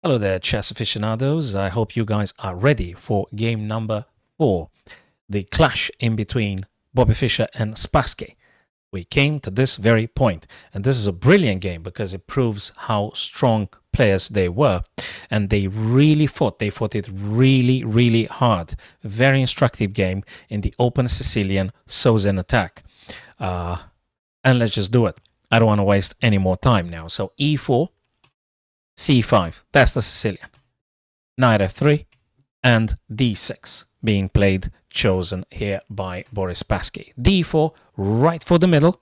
Hello there, chess aficionados. I hope you guys are ready for game number 4, the clash in between Bobby Fischer and Spassky. We came to this very point, and this is a brilliant game because it proves how strong players they were, and they really fought. They fought it really, really hard. Very instructive game in the open Sicilian Southern attack. And let's just do it. I don't want to waste any more time now. So e4. c5, that's the Sicilian. Knight f3 and d6 being played, chosen here by Boris Spassky. d4, right for the middle,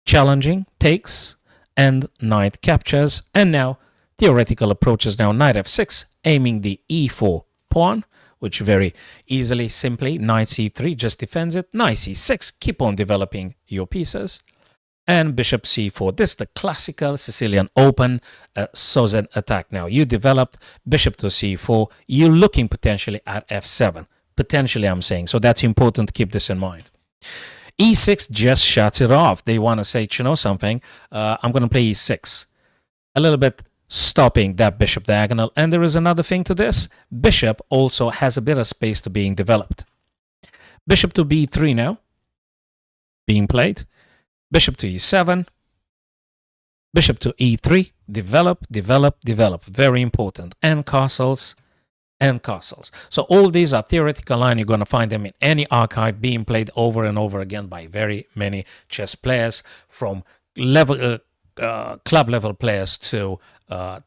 challenging, takes, and knight captures. And now theoretical approaches now, knight f6, aiming the e4 pawn, which very easily, simply, knight c3 just defends it. Knight c6, keep on developing your pieces. And bishop c4. This is the classical Sicilian open Southern attack. Now, you developed bishop to c4. You're looking potentially at f7. Potentially, I'm saying. So that's important to keep this in mind. e6 just shuts it off. They want to say, you know something, I'm going to play e6. A little bit stopping that bishop diagonal. And there is another thing to this. Bishop also has a bit of space to being developed. Bishop to b3 now being played. Bishop to e7, bishop to e3, develop, develop, develop. Very important. And castles, and castles. So all these are theoretical lines. You're going to find them in any archive being played over and over again by very many chess players, from level club level players to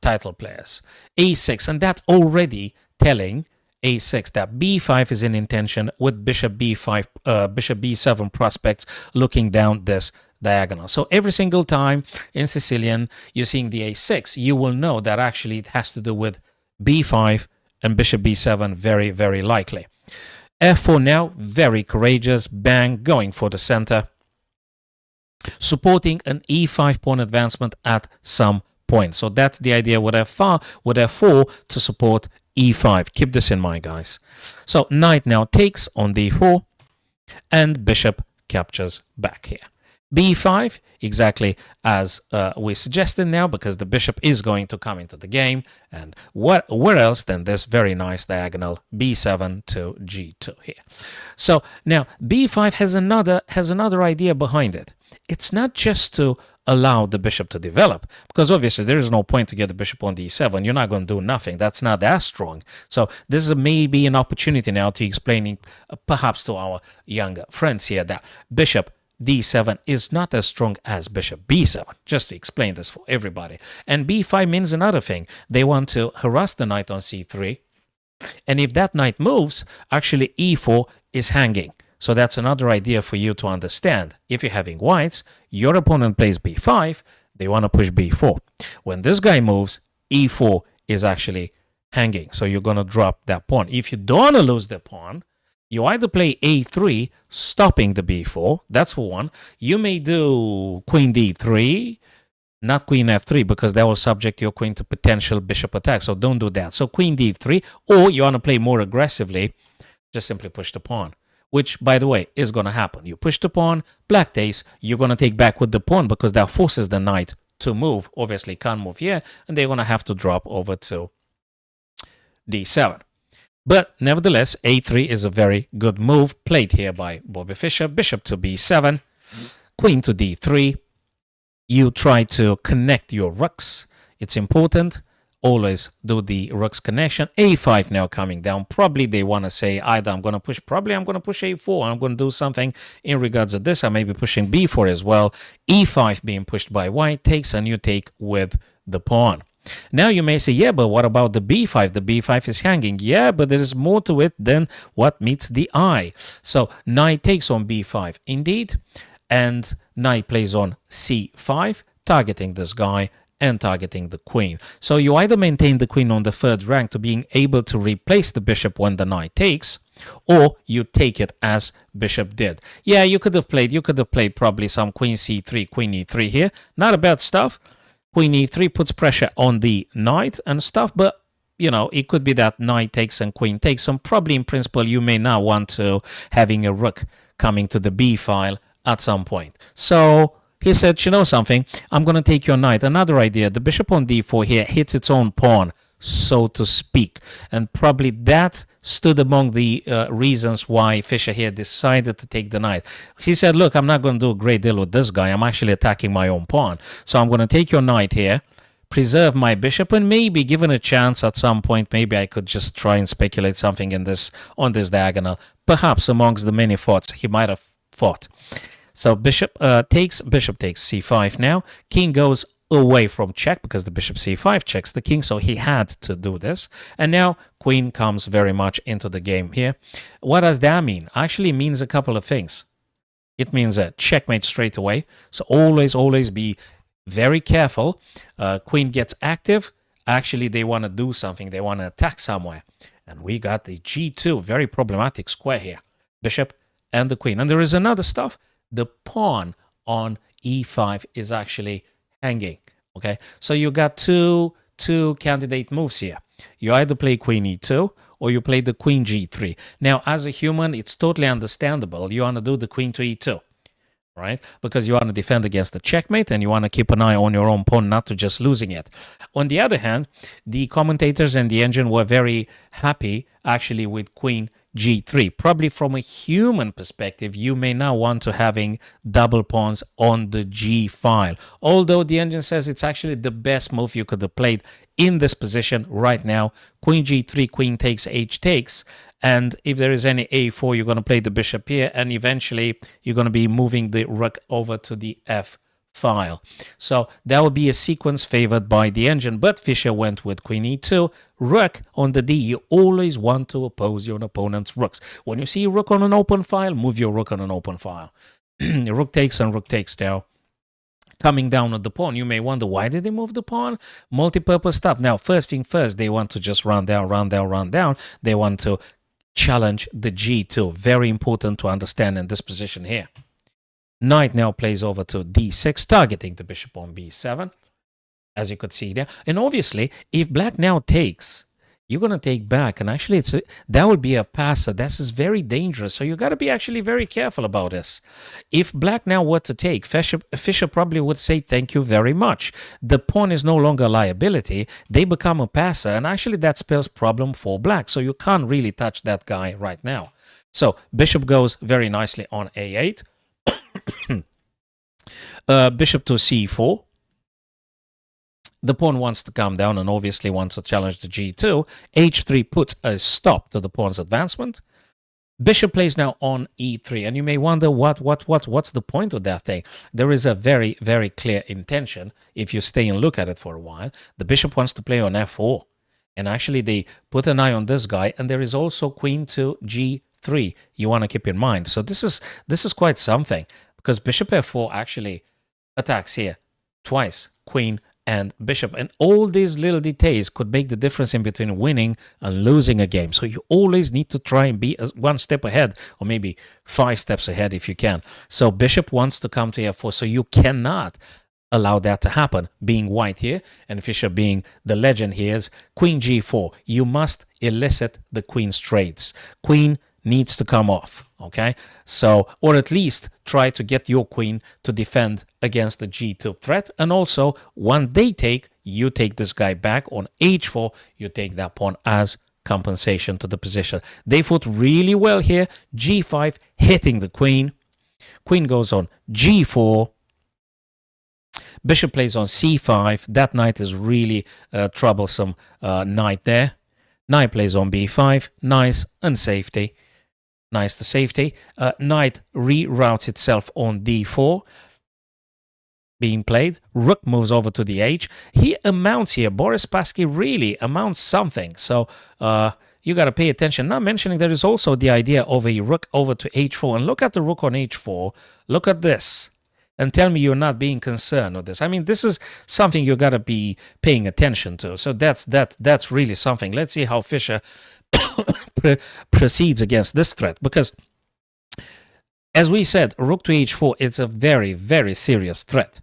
title players. e6, and that's already telling a6 that b5 is in intention with bishop b5, bishop b7 prospects looking down this diagonal. So every single time in Sicilian you're seeing the a6, you will know that actually it has to do with b5 and bishop b7, very, very likely. f4 now, very courageous, bang, going for the center, supporting an e5 pawn advancement at some point. So that's the idea with f4 to support e5. Keep this in mind, guys. So knight now takes on d4, and bishop captures back here. b5, exactly as we suggested now, because the bishop is going to come into the game. And where else than this very nice diagonal b7 to g2 here. So now b5 has another idea behind it. It's not just to allow the bishop to develop, because obviously there is no point to get the bishop on d7. You're not going to do nothing. That's not that strong. So this is maybe an opportunity now to explaining perhaps to our younger friends here that bishop d7 is not as strong as bishop b7, just to explain this for everybody. And b5 means another thing. They want to harass the knight on c3, and if that knight moves, actually e4 is hanging. So that's another idea for you to understand. If you're having whites, your opponent plays b5, they want to push b4. When this guy moves, e4 is actually hanging. So you're going to drop that pawn. If you don't want to lose the pawn, you either play a3, stopping the b4. That's for one. You may do queen d3, not queen f3, because that will subject your queen to potential bishop attack. So don't do that. So queen d3, or you want to play more aggressively, just simply push the pawn, which, by the way, is going to happen. You push the pawn, black takes, you're going to take back with the pawn because that forces the knight to move. Obviously, can't move here, and they're going to have to drop over to d7. But nevertheless, a3 is a very good move played here by Bobby Fischer. Bishop to b7, queen to d3. You try to connect your rooks. It's important. Always do the rooks connection. a5 now coming down. Probably they want to say either I'm going to push a4. I'm going to do something in regards to this. I may be pushing b4 as well. e5 being pushed by white takes, and you take with the pawn. Now you may say, yeah, but what about the b5? The b5 is hanging. Yeah, but there is more to it than what meets the eye. So knight takes on b5 indeed, and knight plays on c5, targeting this guy and targeting the queen. So you either maintain the queen on the third rank to being able to replace the bishop when the knight takes, or you take it as bishop did. Yeah, you could have played probably some queen c3, queen e3 here. Not a bad stuff. Queen e3 puts pressure on the knight and stuff, but you know, it could be that knight takes and queen takes, and probably in principle you may not want to having a rook coming to the b file at some point. So he said, you know something, I'm going to take your knight. Another idea, the bishop on d4 here hits its own pawn so to speak. And probably that stood among the reasons why Fischer here decided to take the knight. He said, look, I'm not going to do a great deal with this guy. I'm actually attacking my own pawn. So I'm going to take your knight here, preserve my bishop, and maybe given a chance at some point, maybe I could just try and speculate something in this on this diagonal. Perhaps amongst the many thoughts he might have fought. So bishop takes c5 now. King goes away from check because the bishop c5 checks the king, so he had to do this. And now queen comes very much into the game here. What does that mean? Actually means a couple of things. It means a checkmate straight away. So always be very careful. Queen gets active. Actually, they want to do something. They want to attack somewhere. And we got the g2, very problematic square here. Bishop and the queen. And there is another stuff. The pawn on e5 is actually hanging. Okay, so you got two candidate moves here. You either play queen e2 or you play the queen g3. Now, as a human, it's totally understandable. You want to do the queen to e2, right? Because you want to defend against the checkmate and you want to keep an eye on your own pawn, not to just losing it. On the other hand, the commentators and the engine were very happy actually with queen g3. Probably from a human perspective, you may now want to having double pawns on the g file. Although the engine says it's actually the best move you could have played in this position right now. Queen g3, queen takes, h takes. And if there is any a4, you're going to play the bishop here. And eventually, you're going to be moving the rook over to the f file. So that would be a sequence favored by the engine, but Fischer went with queen e2, rook on the d. You always want to oppose your opponent's rooks. When you see rook on an open file, move your rook on an open file. Rook takes and rook takes now. Coming down on the pawn, you may wonder, why did they move the pawn? Multi-purpose stuff. Now, first thing first, they want to just run down. They want to challenge the g2. Very important to understand in this position here. Knight now plays over to d6, targeting the bishop on b7, as you could see there. And obviously, if black now takes, you're going to take back. And actually, that would be a passer. This is very dangerous. So you got to be actually very careful about this. If black now were to take, Fischer probably would say, thank you very much. The pawn is no longer a liability. They become a passer. And actually, that spells problem for black. So you can't really touch that guy right now. So bishop goes very nicely on a8. Bishop to c4. The pawn wants to come down and obviously wants to challenge the g2. h3 puts a stop to the pawn's advancement. Bishop plays now on e3, and you may wonder what's the point of that thing. There is a very, very clear intention if you stay and look at it for a while. The bishop wants to play on f4, and actually they put an eye on this guy, and there is also queen to g3 you want to keep in mind. So this is quite something, because bishop f4 actually attacks here twice, queen and bishop, and all these little details could make the difference in between winning and losing a game. So you always need to try and be one step ahead, or maybe 5 steps ahead if you can. So bishop wants to come to f4, so you cannot allow that to happen. Being white here, and Fischer being the legend here, is queen g4. You must elicit the queen's trades. Queen needs to come off, okay? So, or at least try to get your queen to defend against the g2 threat. And also, when they take, you take this guy back on h4, you take that pawn as compensation to the position. They fought really well here. g5, hitting the queen. Queen goes on g4. Bishop plays on c5. That knight is really troublesome knight there. Knight plays on b5. Nice and safety. Nice to safety. Knight reroutes itself on d4. Being played. Rook moves over to the h. He amounts here. Boris Spassky really amounts something. So you got to pay attention. Not mentioning there is also the idea of a rook over to h4. And look at the rook on h4. Look at this. And tell me you're not being concerned with this. I mean, this is something you got to be paying attention to. So that's really something. Let's see how Fischer proceeds against this threat, because as we said, rook to h4, it's a very, very serious threat.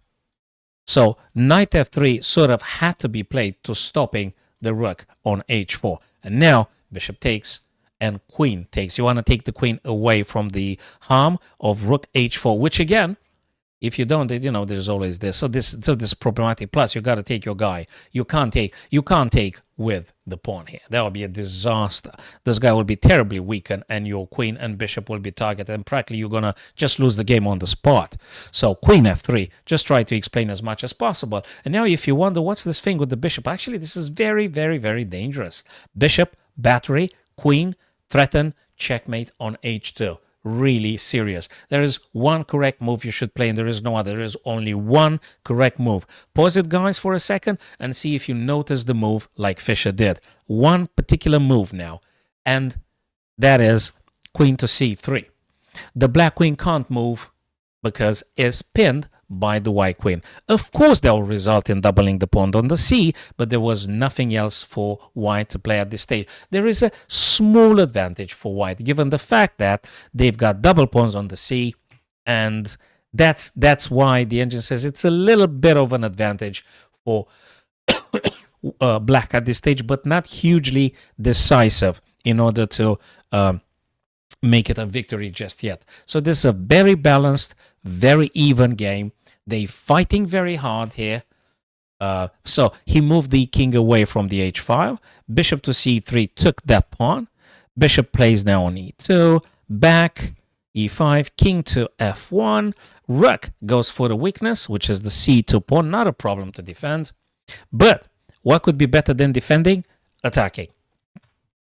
So knight f3 sort of had to be played to stopping the rook on h4. And now bishop takes and queen takes. You want to take the queen away from the harm of rook h4, which again, If you don't, you know, there's always this. So this is problematic. Plus, you got to take your guy. You can't take with the pawn here. That will be a disaster. This guy will be terribly weakened, and your queen and bishop will be targeted, and practically you're gonna just lose the game on the spot. So queen f3. Just try to explain as much as possible. And now, if you wonder what's this thing with the bishop, actually, this is very, very, very dangerous. Bishop, battery, queen, threaten, checkmate on h2. Really serious. There is one correct move you should play, and there is no other. There is only one correct move. Pause it, guys, for a second and see if you notice the move like Fischer did. One particular move now, and that is queen to c3. The black queen can't move because it's pinned by the white queen. Of course, that will result in doubling the pawn on the c, but there was nothing else for white to play at this stage. There is a small advantage for white, given the fact that they've got double pawns on the c, and that's why the engine says it's a little bit of an advantage for black at this stage, but not hugely decisive in order to make it a victory just yet. So this is a very balanced, very even game. They fighting very hard here. So he moved the king away from the h file. Bishop to c3 took that pawn. Bishop plays now on e2. Back, e5, king to f1. Rook goes for the weakness, which is the c2 pawn. Not a problem to defend. But what could be better than defending? Attacking.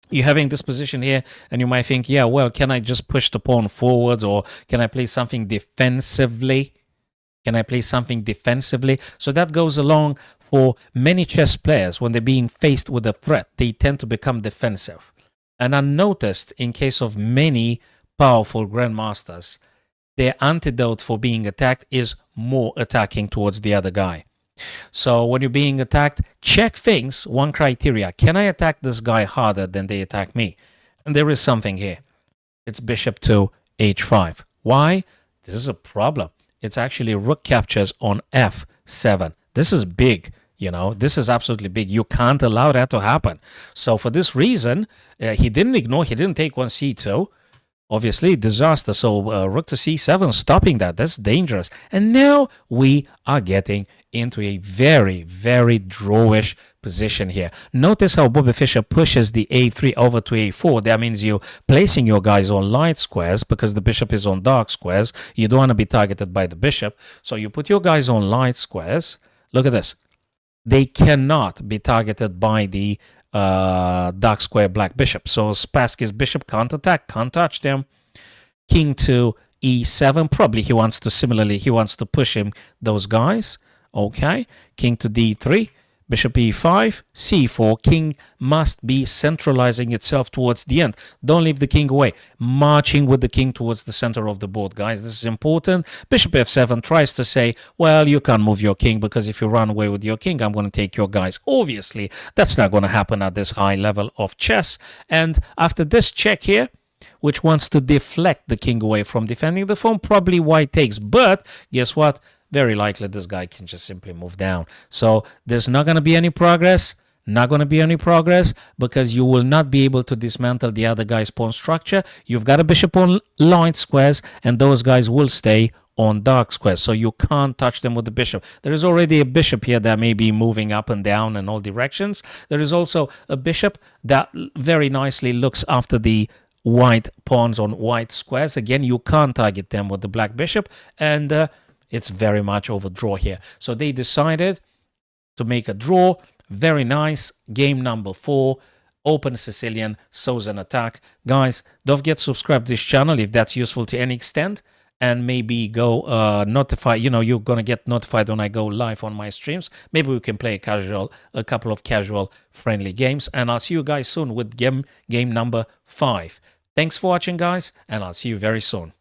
You're having this position here, and you might think, yeah, well, can I just push the pawn forwards, or can I play something defensively? Can I play something defensively? So that goes along for many chess players. When they're being faced with a threat, they tend to become defensive. And I noticed in case of many powerful grandmasters, their antidote for being attacked is more attacking towards the other guy. So when you're being attacked, check things. One criteria: can I attack this guy harder than they attack me? And there is something here. It's bishop to h5. Why? This is a problem. It's actually rook captures on f7. This is big. You know, this is absolutely big. You can't allow that to happen. So for this reason, he didn't ignore. He didn't take one c2. Obviously, disaster. So rook to c7, stopping that. That's dangerous. And now we are getting into a very, very drawish position here. Notice how Bobby Fischer pushes the a3 over to a4. That means you're placing your guys on light squares because the bishop is on dark squares. You don't want to be targeted by the bishop. So you put your guys on light squares. Look at this. They cannot be targeted by the dark square black bishop. So Spassky's bishop can't attack, can't touch them. King to e7. Probably he wants to push him, those guys. Okay. King to d3. Bishop e5, c4. King must be centralizing itself towards the end. Don't leave the king away. Marching with the king towards the center of the board, guys. This is important. Bishop f7 tries to say, well, you can't move your king because if you run away with your king, I'm going to take your guys. Obviously, that's not going to happen at this high level of chess. And after this check here, which wants to deflect the king away from defending the pawn, probably white takes. But guess what? Very likely this guy can just simply move down. So there's not going to be any progress. Not going to be any progress because you will not be able to dismantle the other guy's pawn structure. You've got a bishop on light squares, and those guys will stay on dark squares. So you can't touch them with the bishop. There is already a bishop here that may be moving up and down in all directions. There is also a bishop that very nicely looks after the white pawns on white squares. Again, you can't target them with the black bishop, and it's very much over draw here. So they decided to make a draw. Very nice. Game number 4. Open Sicilian, Southern attack. Guys, don't forget to subscribe to this channel if that's useful to any extent. And maybe go notify, you're going to get notified when I go live on my streams. Maybe we can play a couple of casual friendly games. And I'll see you guys soon with game number 5. Thanks for watching, guys, and I'll see you very soon.